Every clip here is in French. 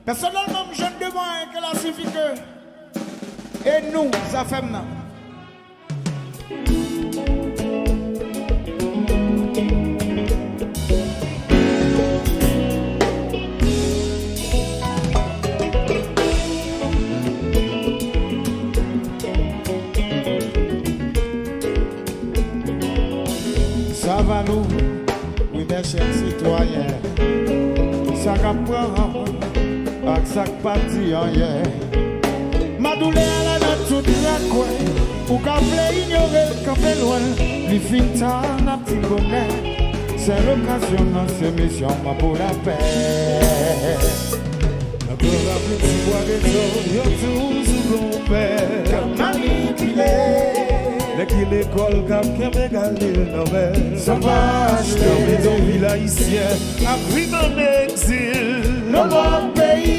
Personnellement, je ne demande que la suffit que. Et nous, ça fait maintenant. Ça va nous, oui, mes chers citoyens. Ça comprend, avec ça qui partit hier. Ma douleur à la nature de la quoi. Ou qu'à ignorer, qu'à fait loin. Les filles t'en a petit bonheur. C'est l'occasion dans ces missions, ma pour la paix. La peur a plus de bois de tout, y'a tout sous mon père. Comme manipulé. Dès qu'il l'école, cap qui m'a gagné le Nobel. Ça va acheter. Dans mes villes haïtiennes, Afrique en exil. Le bon pays.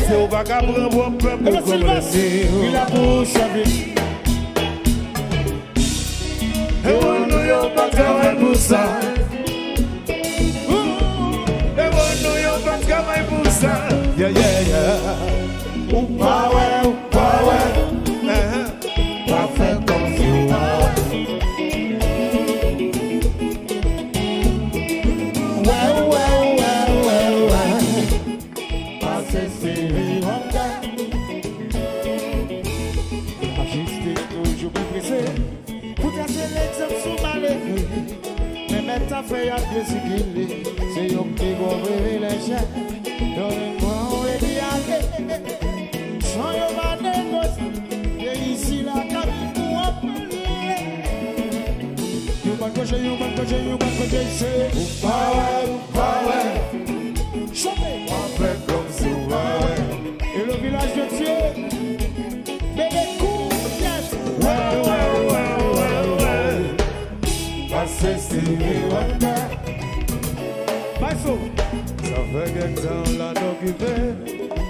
C'est au vagabond, bon peuple, Et le comme Sylvestre, il a bouche avec. Et on nous y'a pas travaillé pour ça. Et on nous y'a pas travaillé pour ça. Yeah, yeah, yeah. Ou pas ouais, ou pas ouais. Pas fait comme si ou pas ouais. Ouais, ouais, ouais, ouais, ouais. Pas cesser, on gagne. Ajuster toujours plus pressé. Pour tracer l'exemple sous malheureux. Mais mettre ta feuille à désigner. C'est yon qui gouverne les gens. Donnez-moi où est-il aller. Sans yon va négocier. Et ici la cabine pour appeler. You man coche, c'est. Ou pas ouais. Chantez. On fait comme si on va. Et le village de Dieu. Bébé court, yes. Ouais, ouais, ouais, ouais, ouais. Passez si wonder. Maïso. Ça fait quelque temps là d'occuper.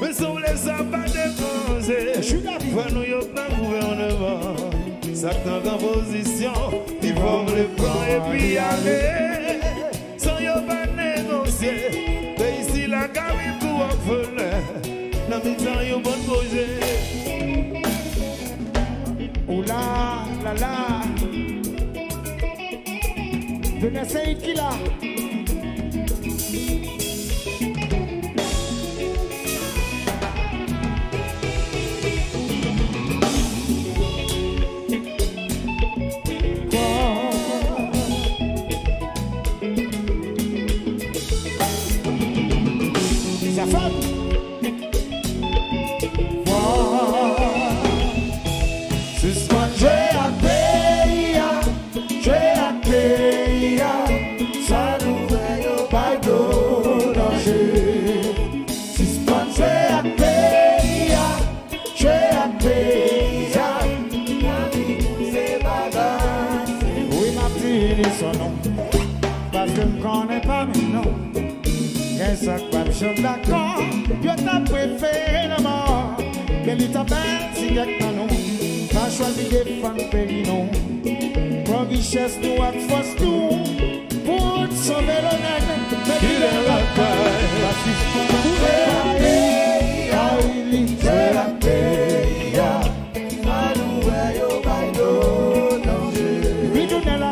Mais sur les sabbats défoncés. Je suis d'accord. Faut nous y'a pas gouvernement. Ça t'en en position. Ils forment les plans et puis aller. Sans y'a pas négocier. Mais ici la cabine pour orphelin. Dans mes temps y'a bon projet. Oula, la la. Venez essayer qui là. Sa femme. Suspend, je à payer, ça nous veille au bail de danger. Suspend, je à payer, c'est bagages. Oui, ma petite, dit son nom, parce que je ne connais pas mes noms. Qu'est-ce que je suis d'accord, je t'ai préféré le mort. Mais il t'a bien si quelqu'un non, pas choisi de défendre le pays non. Pour richesse nous à force nous, pour sauver le nègre, mais il est la paix. Parce qu'il se prend pour la paix, il est la paix. À nous et au bail de danger. Oui, tout est là,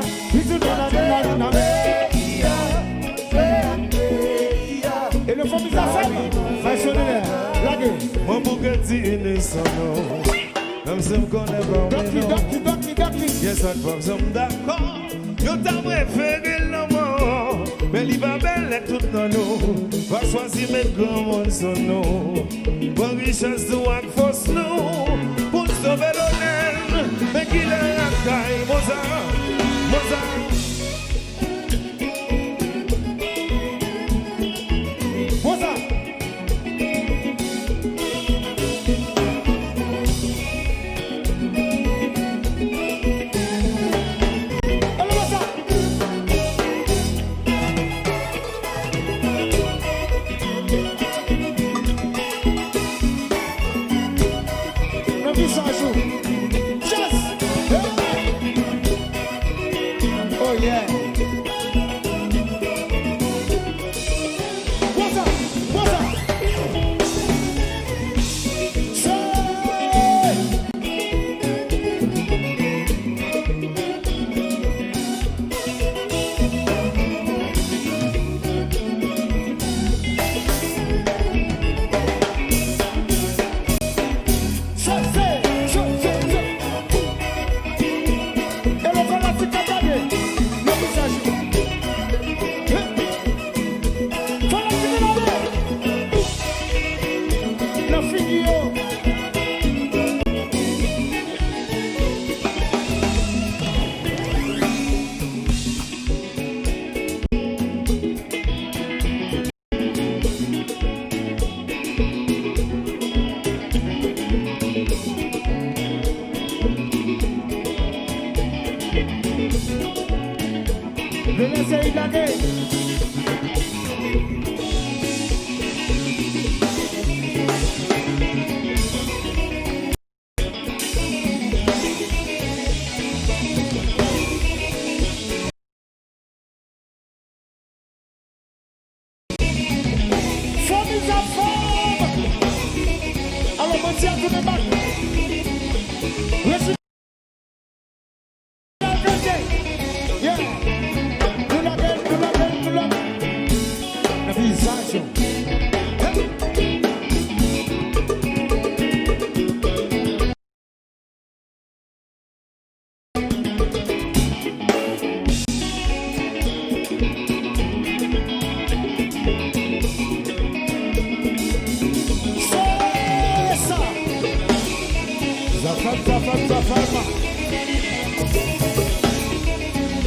et le famille a fait, va sonner la gueule. Mon bouquet est son nom. Même si je ne connais pas mes noms. Yes, ça te va, je suis d'accord. Je t'ai préféré le mort. Mais il va belle tout dans nous. Va choisir mes grands mondes son nom. Pour richesse de wack force nous. Pour sauver l'honneur. Mais qu'il est la caille. Mozart, Mozart. Just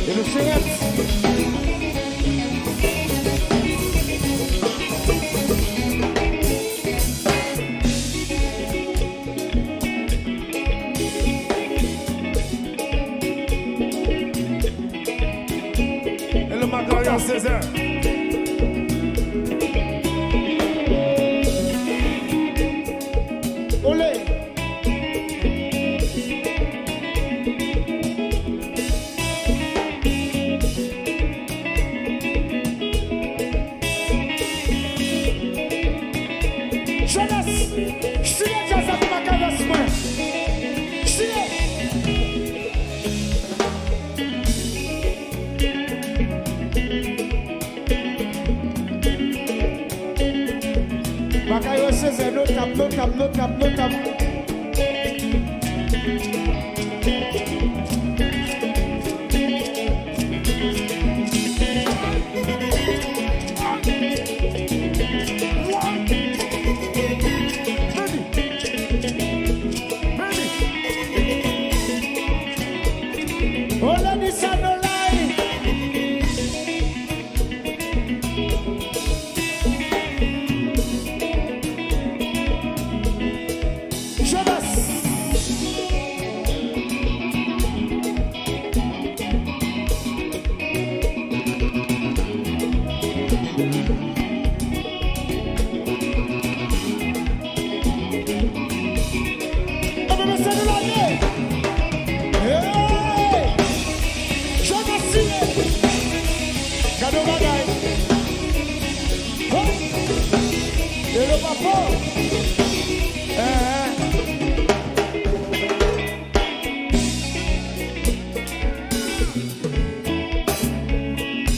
Et le shérif. Et le Macarion César. Olé. Bakayo César, no tap.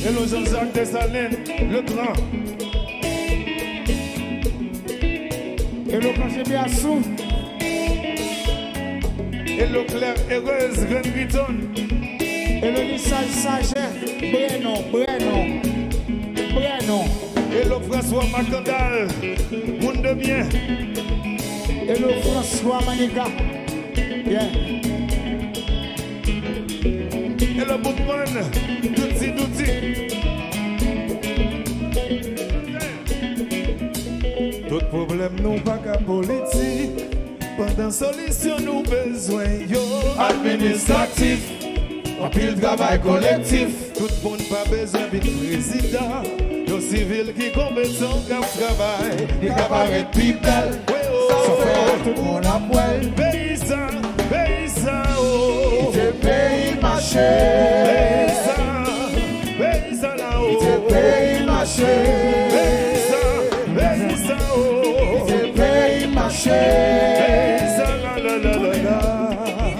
Et le Jean-Jacques Dessalines, le grand. Et le plancher bien sous. Et le clair heureuse, Grande Guiton. Et le lissage sagesse, Brenon. Et le François Macandal, monde de bien. Et le François Maniga. Yeah. Et le Boutman, Douti. Tout problème nous pas qu'à politique. Pendant solution nous besoin yo administratif. En pile travail collectif. Tout le monde pas besoin de président. Yo civil qui compétent comme travail. Il apparaît plus belle. Ça fait tout le monde à poil. Paysan, oh. C'est pays marché. Paysan là-haut. C'est pays marché. Paysan, oh. C'est pays marché. Paysan, la.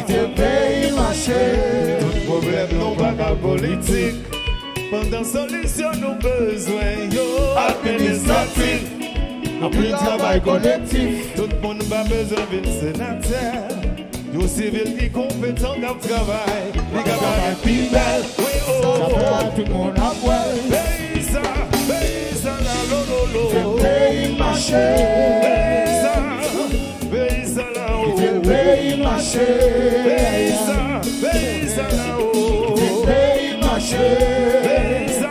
C'est pays marché. Tout problème non pas la politique. Pendant solution nous besoin yo administratif. En plus de travail collectif. Tout le monde pas besoin de sénateur. Yo civil qui compétent dans le travail. Les gars plus belle. Ça fait tout le monde à poil. Paysan la lo. C'est pays marché. Paysan la oh. C'est pays marché. Paysan la oh. C'est pays marché. Paysan.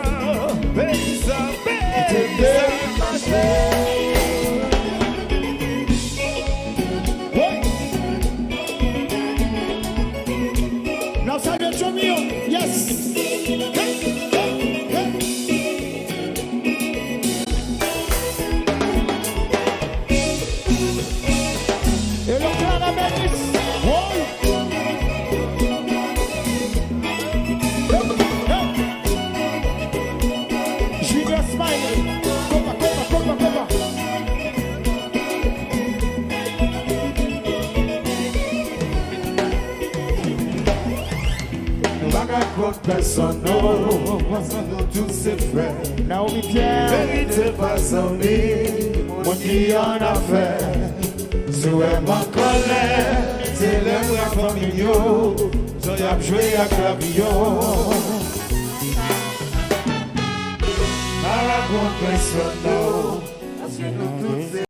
C'est pays marché. Now Samuel, show me up. Yes. Et le clan à Bénis. Junior Smiley. Copa. Bagay contre personne, non. Parce que nous tous c'est frères. Naomi Pierre, Vérité pas ami, mon qui en a fait. Souhait ma colère, c'est le bras familiaux. J'y a joué à clavillon. À la contre personne, non. Parce que nous tous